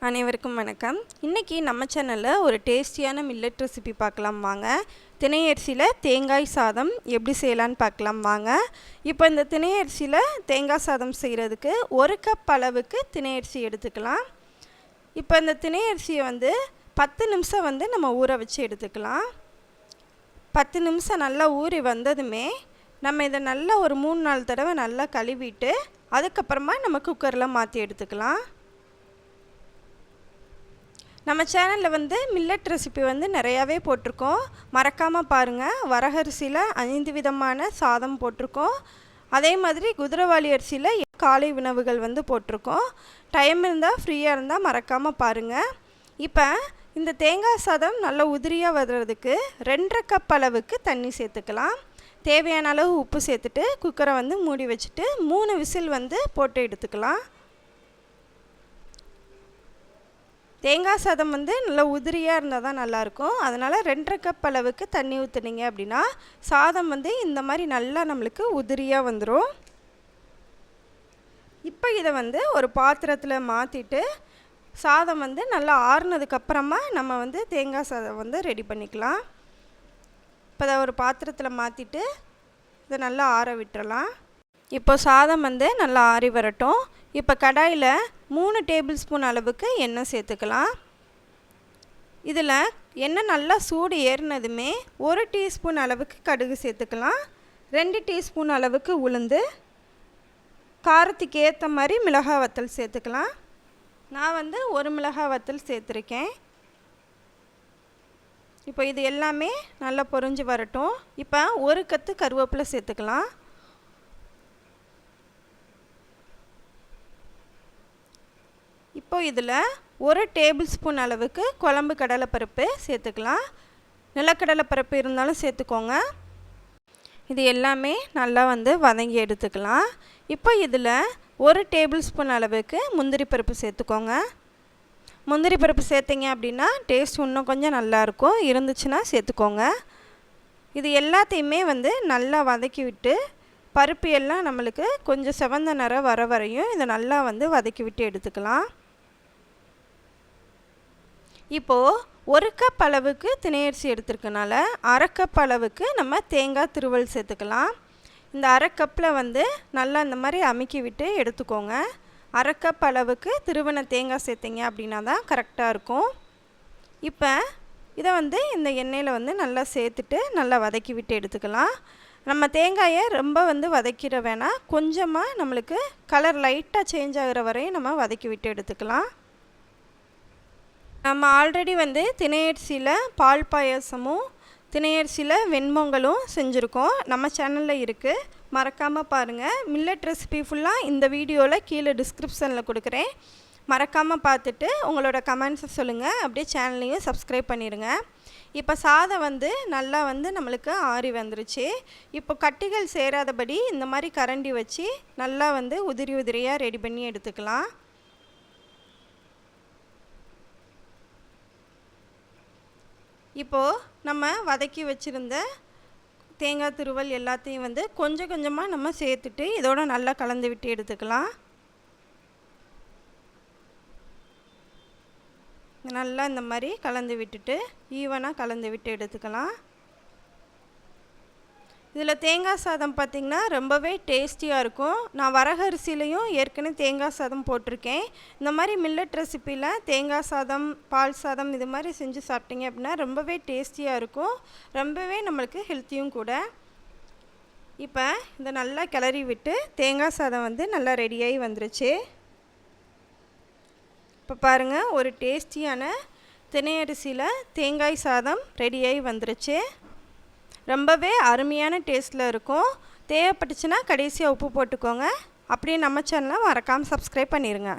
அனைவருக்கும் வணக்கம். இன்றைக்கி நம்ம சேனலில் ஒரு டேஸ்டியான மில்லட் ரெசிபி பார்க்கலாம் வாங்க. தினை அரிசியில் தேங்காய் சாதம் எப்படி செய்யலான்னு பார்க்கலாம் வாங்க. இப்போ இந்த தினை அரிசியில் தேங்காய் சாதம் செய்கிறதுக்கு 1 கப் அளவுக்கு தினை அரிசி எடுத்துக்கலாம். இப்போ இந்த தினை அரிசியை 10 நிமிஷம் நம்ம ஊற வச்சு எடுத்துக்கலாம். 10 நிமிஷம் நல்லா ஊறி வந்ததுமே நம்ம இதை நல்லா ஒரு 3-4 தடவை நல்லா கழுவிட்டு அதுக்கப்புறமா நம்ம குக்கரில் மாற்றி எடுத்துக்கலாம். நம்ம சேனலில் மில்லட் ரெசிபி நிறையாவே போட்டிருக்கோம். மறக்காமல் பாருங்கள். வரகரிசியில் 5 விதமான சாதம் போட்டிருக்கோம். அதே மாதிரி குதிரைவாலி அரிசியில் காலை உணவுகள் போட்டிருக்கோம். டைம் இருந்தால் ஃப்ரீயாக இருந்தால் மறக்காமல் பாருங்கள். இப்போ இந்த தேங்காய் சாதம் நல்லா உதிரியாக வர்றதுக்கு 2.5 கப் அளவுக்கு தண்ணி சேர்த்துக்கலாம். தேவையான அளவு உப்பு சேர்த்துட்டு குக்கரை மூடி வச்சுட்டு 3 விசில் போட்டு எடுத்துக்கலாம். தேங்காய் சாதம் நல்லா உதிரியாக இருந்தால் தான் நல்லாயிருக்கும். அதனால் 2.5 கப் அளவுக்கு தண்ணி ஊற்றுனீங்க அப்படின்னா சாதம் இந்த மாதிரி நல்லா நம்மளுக்கு உதிரியாக வந்துடும். இப்போ இதை ஒரு பாத்திரத்தில் மாற்றிட்டு சாதம் நல்லா ஆறுனதுக்கப்புறமா நம்ம தேங்காய் சாதம் ரெடி பண்ணிக்கலாம். இப்போ அதை ஒரு பாத்திரத்தில் மாற்றிட்டு இதை நல்லா ஆற விட்டுறலாம். இப்போ சாதம் நல்லா ஆறி வரட்டும். இப்போ கடாயில் 3 டேபிள் ஸ்பூன் அளவுக்கு எண்ணெய் சேர்த்துக்கலாம். இதில் எண்ணெய் நல்லா சூடு ஏறினதுமே 1 டீஸ்பூன் அளவுக்கு கடுகு சேர்த்துக்கலாம். 2 டீஸ்பூன் அளவுக்கு உளுந்து, காரத்துக்கு ஏற்ற மாதிரி மிளகாய் வத்தல் சேர்த்துக்கலாம். நான் 1 மிளகாய் வத்தல் சேர்த்துருக்கேன். இப்போ இது எல்லாமே நல்லா பொரிஞ்சு வரட்டும். இப்போ 1 கத்து கருவேப்பிலை சேர்த்துக்கலாம். இப்போ இதில் 1 டேபிள் ஸ்பூன் அளவுக்கு குழம்பு கடலைப்பருப்பு சேர்த்துக்கலாம். நிலக்கடலைப்பருப்பு இருந்தாலும் சேர்த்துக்கோங்க. இது எல்லாமே நல்லா வதங்கி எடுத்துக்கலாம். இப்போ இதில் 1 டேபிள் ஸ்பூன் அளவுக்கு முந்திரி பருப்பு சேர்த்துக்கோங்க. முந்திரி பருப்பு சேர்த்திங்க அப்படின்னா டேஸ்ட் இன்னும் கொஞ்சம் நல்லாயிருக்கும். இருந்துச்சுன்னா சேர்த்துக்கோங்க. இது எல்லாத்தையுமே நல்லா வதக்கி விட்டு பருப்பு எல்லாம் நம்மளுக்கு கொஞ்சம் செவந்த நிறம் வர வரையும் இதை நல்லா வதக்கி விட்டு எடுத்துக்கலாம். இப்போது 1 கப் அளவுக்கு தினை அரிசி எடுத்துருக்கனால 1/2 கப் அளவுக்கு நம்ம தேங்காய் துருவல் சேர்த்துக்கலாம். இந்த 1/2 கப்பில் நல்லா இந்த மாதிரி அமுக்கி விட்டு எடுத்துக்கோங்க. 1/2 கப் அளவுக்கு திருவன தேங்காய் சேர்த்திங்க அப்படின்னா தான் கரெக்டாக இருக்கும். இப்போ இதை இந்த எண்ணெயில் நல்லா சேர்த்துட்டு நல்லா வதக்கி விட்டு எடுத்துக்கலாம். நம்ம தேங்காயை ரொம்ப வதக்கிட வேணாம். கொஞ்சமாக நம்மளுக்கு கலர் லைட்டாக சேஞ்ச் ஆகிற வரையும் நம்ம வதக்கி விட்டு எடுத்துக்கலாம். நம்ம ஆல்ரெடி தினை அரிசியில் பால் பாயாசமும் தினை அரிசியில் வெண்பொங்கலும் செஞ்சுருக்கோம். நம்ம சேனலில் இருக்குது. மறக்காமல் பாருங்கள். மில்லட் ரெசிபி ஃபுல்லாக இந்த வீடியோவில் கீழே டிஸ்கிரிப்ஷனில் கொடுக்குறேன். மறக்காமல் பார்த்துட்டு உங்களோட கமெண்ட்ஸை சொல்லுங்கள். அப்படியே சேனலையும் சப்ஸ்கிரைப் பண்ணிடுங்க. இப்போ சாதம் நல்லா நம்மளுக்கு ஆறி வந்துருச்சு. இப்போ கட்டிகள் சேராதபடி இந்த மாதிரி கரண்டி வச்சு நல்லா உதிரி உதிரியாக ரெடி பண்ணி எடுத்துக்கலாம். இப்போது நம்ம வதக்கி வச்சுருந்த தேங்காய் துருவல் எல்லாத்தையும் கொஞ்சம் கொஞ்சமாக நம்ம சேர்த்துட்டு இதோட நல்லா கலந்து விட்டு எடுத்துக்கலாம். நல்லா இந்த மாதிரி கலந்து விட்டுட்டு ஈவனாக கலந்து விட்டு எடுத்துக்கலாம். இதில் தேங்காய் சாதம் பார்த்திங்கன்னா ரொம்பவே டேஸ்டியாக இருக்கும். நான் வரகரிசிலையும் ஏற்கனவே தேங்காய் சாதம் போட்டிருக்கேன். இந்த மாதிரி மில்லட் ரெசிப்பியில் தேங்காய் சாதம், பால் சாதம் இது மாதிரி செஞ்சு சாப்பிட்டீங்க அப்படின்னா ரொம்பவே டேஸ்டியாக இருக்கும். ரொம்பவே நம்மளுக்கு ஹெல்த்தியும் கூட. இப்போ இதை நல்லா கிளறி விட்டு தேங்காய் சாதம் நல்லா ரெடியாகி வந்துருச்சு. இப்போ பாருங்கள், ஒரு டேஸ்டியான தினை அரிசியில் தேங்காய் சாதம் ரெடியாகி வந்துருச்சு. ரொம்பவே அருமையான டேஸ்ட்டில் இருக்கும். தேவைப்பட்டுச்சுன்னா கடைசியாக உப்பு போட்டுக்கோங்க. அப்படியே நம்ம சேனலை மறக்காமல் சப்ஸ்கிரைப் பண்ணிடுங்க.